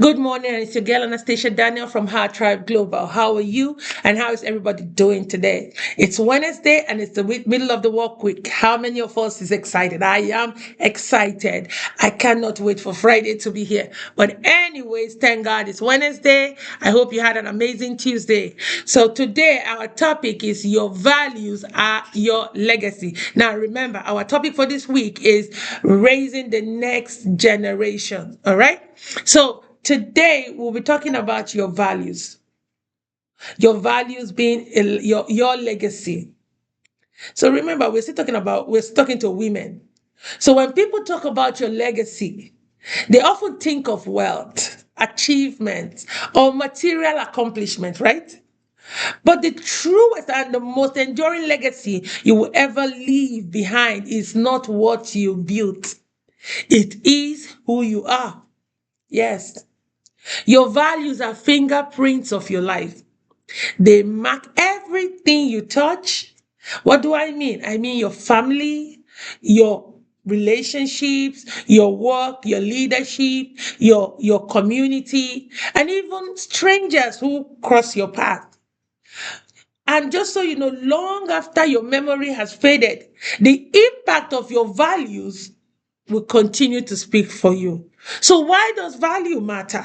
Good morning, it's your girl Anastasia Daniel from Heart Tribe Global. How are you and how is everybody doing today? It's Wednesday and it's the middle of the work week. How many of us is excited? I am excited. I cannot wait for Friday to be here. But anyways, thank God it's Wednesday. I hope you had an amazing Tuesday. So today our topic is your values are your legacy. Now remember, our topic for this week is raising the next generation. All right? So today we'll be talking about your values being your legacy. So remember, we're talking to women. So when people talk about your legacy, they often think of wealth, achievements, or material accomplishment, right? But the truest and the most enduring legacy you will ever leave behind is not what you built. It is who you are. Yes. Your values are fingerprints of your life. They mark everything you touch. What do I mean? I mean your family, your relationships, your work, your leadership, your community, and even strangers who cross your path. And just so you know, long after your memory has faded, the impact of your values will continue to speak for you. So why does value matter?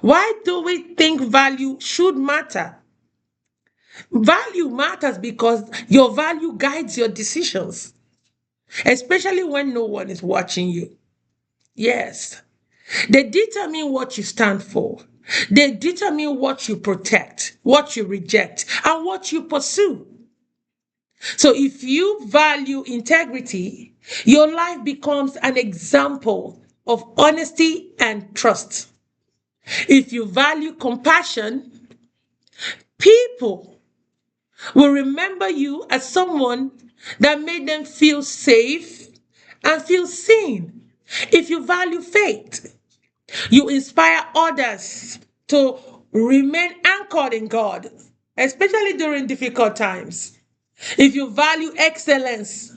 Why do we think value should matter? Value matters because your value guides your decisions, especially when no one is watching you. Yes, they determine what you stand for. They determine what you protect, what you reject, and what you pursue. So if you value integrity, your life becomes an example of honesty and trust. If you value compassion, people will remember you as someone that made them feel safe and feel seen. If you value faith, you inspire others to remain anchored in God, especially during difficult times. If you value excellence,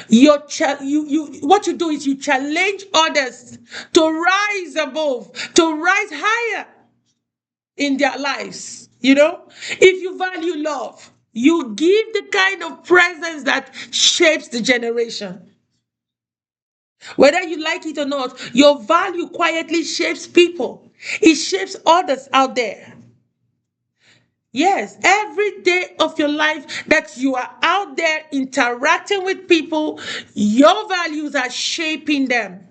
what you do is you challenge others to rise above, to rise higher in their lives. If you value love, you give the kind of presence that shapes the generation. Whether you like it or not, your value quietly shapes people. It shapes others out there. Yes, every day of your life that you are out there interacting with people, your values are shaping them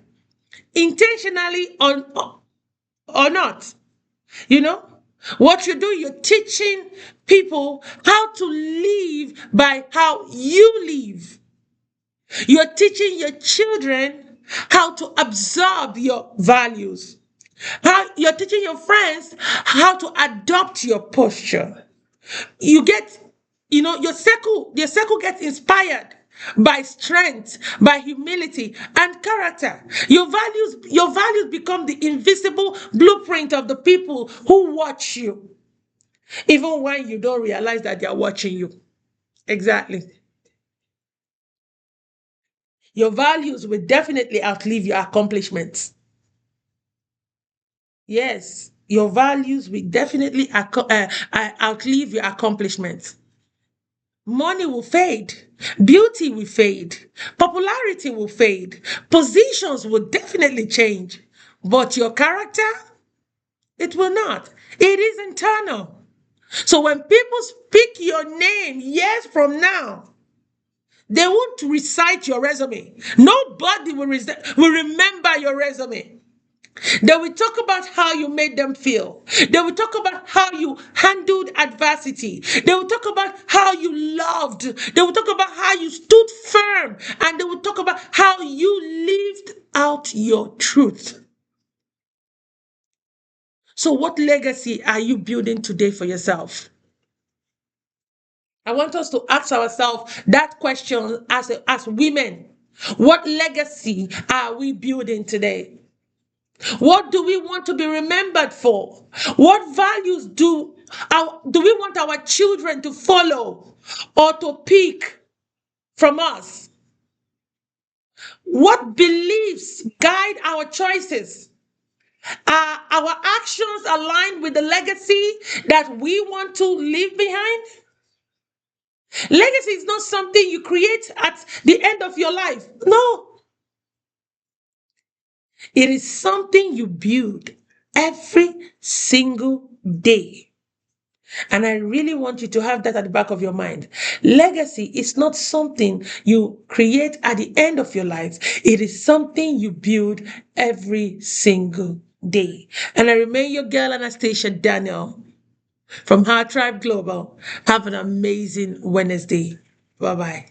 intentionally or not. You know, what you do, you're teaching people how to live by how you live. You're teaching your children how to absorb your values. How you're teaching your friends how to adopt your posture. You get, your circle gets inspired by strength, by humility and character. Your values become the invisible blueprint of the people who watch you, even when you don't realize that they're watching you. Exactly. Your values will definitely outlive your accomplishments. Yes, your values will definitely outlive your accomplishments. Money will fade, beauty will fade, popularity will fade, positions will definitely change, but your character, it will not. It is internal. So when people speak your name years from now, they won't recite your resume. Nobody will remember your resume. They will talk about how you made them feel. They will talk about how you handled adversity. They will talk about how you loved. They will talk about how you stood firm. And they will talk about how you lived out your truth. So, what legacy are you building today for yourself? I want us to ask ourselves that question as women. What legacy are we building today? What do we want to be remembered for? What values do we want our children to follow or to pick from us? What beliefs guide our choices? Are our actions aligned with the legacy that we want to leave behind? Legacy is not something you create at the end of your life. No, it is something you build every single day. And I really want you to have that at the back of your mind. Legacy is not something you create at the end of your life, it is something you build every single day. And I remain your girl, Anastasia Daniel from Her Tribe Global. Have an amazing Wednesday. Bye bye.